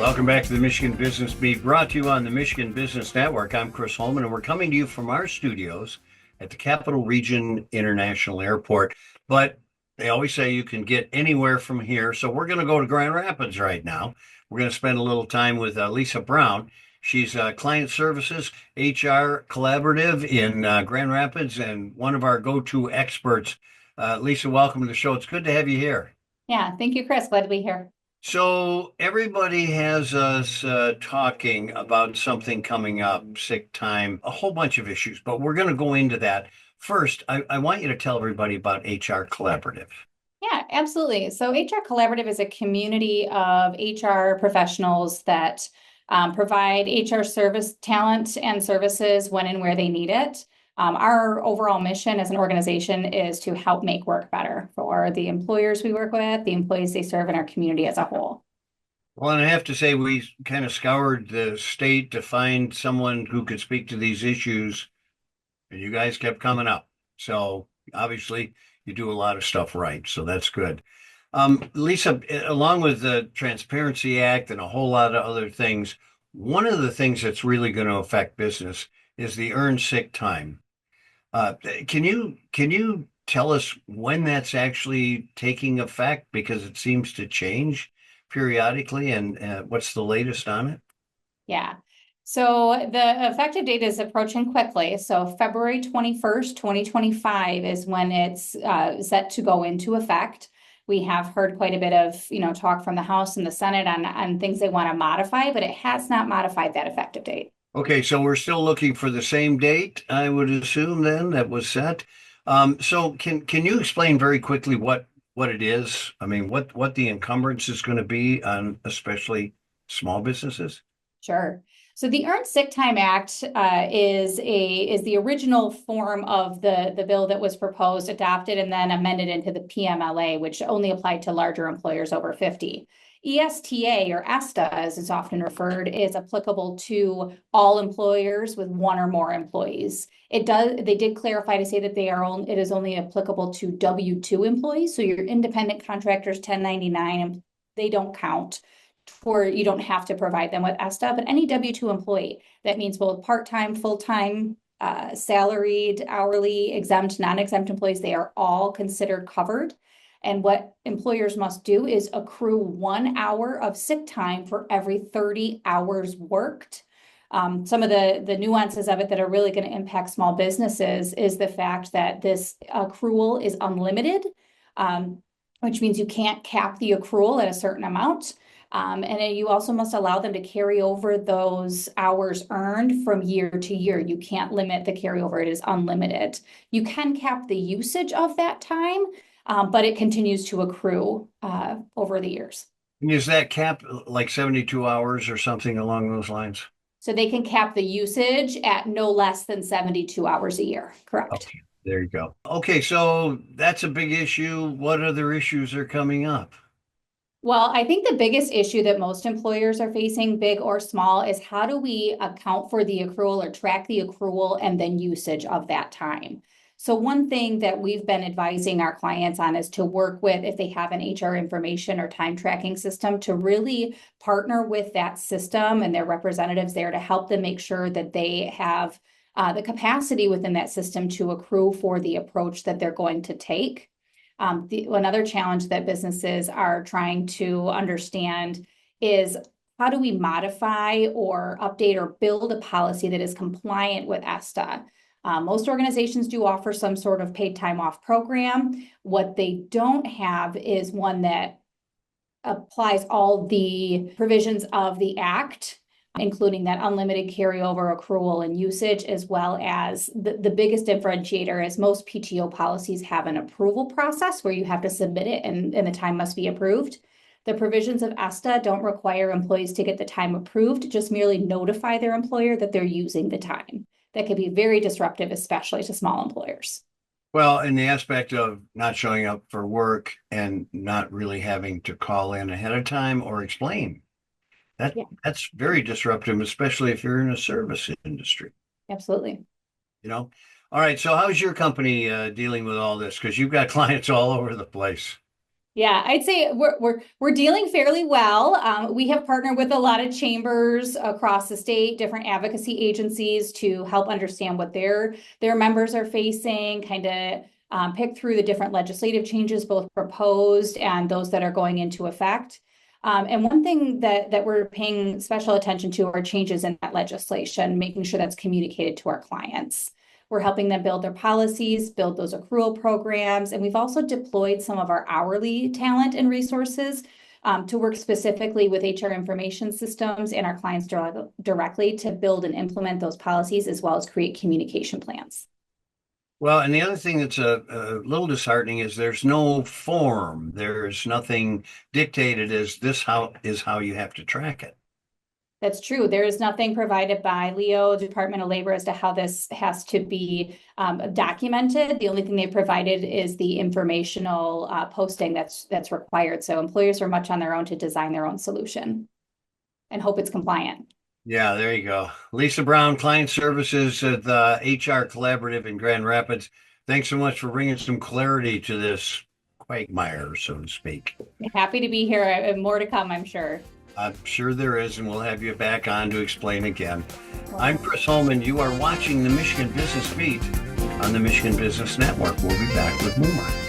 Welcome back to the Michigan Business Beat, brought to you on the Michigan Business Network. I'm Chris Holman, and we're coming to you from our studios at the Capital Region International Airport. But they always say you can get anywhere from here, so we're going to go to Grand Rapids right now. We're going to spend a little time with Lisa Brown. She's Client Services HR Collaborative in Grand Rapids and one of our go-to experts. Lisa, welcome to the show. It's good to have you here. Yeah, thank you, Chris. Glad to be here. So everybody has us talking about something coming up, sick time, a whole bunch of issues, but we're going to go into that. First, I want you to tell everybody about HR Collaborative. Yeah, absolutely. So HR Collaborative is a community of HR professionals that provide HR service talent and services when and where they need it. Our overall mission as an organization is to help make work better for the employers we work with, the employees they serve, and our community as a whole. Well, and I have to say, we kind of scoured the state to find someone who could speak to these issues, and you guys kept coming up. So obviously, you do a lot of stuff right. So that's good. Lisa, along with the Transparency Act and a whole lot of other things, one of the things that's really going to affect business is the earned sick time. Uh, can you tell us when that's actually taking effect? Because it seems to change periodically, and what's the latest on it? Yeah. So the effective date is approaching quickly. So February 21st, 2025 is when it's set to go into effect. We have heard quite a bit of, talk from the House and the Senate on things they want to modify, but it has not modified that effective date. Okay, so we're still looking for the same date, I would assume then that was set. So can you explain very quickly what it is? I mean, what the encumbrance is going to be on especially small businesses? Sure. So the Earned Sick Time Act is the original form of the bill that was proposed, adopted, and then amended into the PMLA, which only applied to larger employers over 50. ESTA, or ESTA as it's often referred, is applicable to all employers with one or more employees. They did clarify to say that it is only applicable to W-2 employees, so your independent contractors, 1099, they don't count. You don't have to provide them with ESTA, but any W-2 employee, that means both part-time, full-time, salaried, hourly, exempt, non-exempt employees, they are all considered covered. And what employers must do is accrue 1 hour of sick time for every 30 hours worked. Some of the nuances of it that are really going to impact small businesses is the fact that this accrual is unlimited, which means you can't cap the accrual at a certain amount. And then you also must allow them to carry over those hours earned from year to year. You can't limit the carryover. It is unlimited. You can cap the usage of that time, but it continues to accrue over the years. And is that cap like 72 hours or something along those lines? So they can cap the usage at no less than 72 hours a year. Correct. Okay, there you go. Okay, so that's a big issue. What other issues are coming up? Well, I think the biggest issue that most employers are facing, big or small, is how do we account for the accrual or track the accrual and then usage of that time? So one thing that we've been advising our clients on is to work with, if they have an HR information or time tracking system, to really partner with that system and their representatives there to help them make sure that they have the capacity within that system to accrue for the approach that they're going to take. Another challenge that businesses are trying to understand is how do we modify or update or build a policy that is compliant with ESTA? Most organizations do offer some sort of paid time off program. What they don't have is one that applies all the provisions of the Act, including that unlimited carryover accrual and usage, as well as the biggest differentiator is most PTO policies have an approval process where you have to submit it and the time must be approved. The provisions of ESTA don't require employees to get the time approved, just merely notify their employer that they're using the time. That could be very disruptive, especially to small employers. Well, in the aspect of not showing up for work and not really having to call in ahead of time or explain. That Yeah, that's very disruptive, especially if you're in a service industry, absolutely. you know? All right, so how's your company dealing with all this? Because you've got clients all over the place. Yeah, I'd say we're dealing fairly well. We have partnered with a lot of chambers across the state, different advocacy agencies to help understand what their members are facing, kind of pick through the different legislative changes, both proposed and those that are going into effect. And one thing that we're paying special attention to are changes in that legislation, making sure that's communicated to our clients. We're helping them build their policies, build those accrual programs, and we've also deployed some of our hourly talent and resources to work specifically with HR information systems and our clients directly to build and implement those policies as well as create communication plans. Well, and the other thing that's a little disheartening is there's no form. There's nothing dictated as this how is how you have to track it. That's true. There is nothing provided by Leo Department of Labor as to how this has to be documented. The only thing they provided is the informational posting that's required. So employers are much on their own to design their own solution and hope it's compliant. Yeah, there you go. Lisa Brown, Client Services at the HR Collaborative in Grand Rapids. Thanks so much for bringing some clarity to this quagmire, so to speak. Happy to be here. More to come, I'm sure. I'm sure there is, and we'll have you back on to explain again. I'm Chris Holman. You are watching the Michigan Business Beat on the Michigan Business Network. We'll be back with more.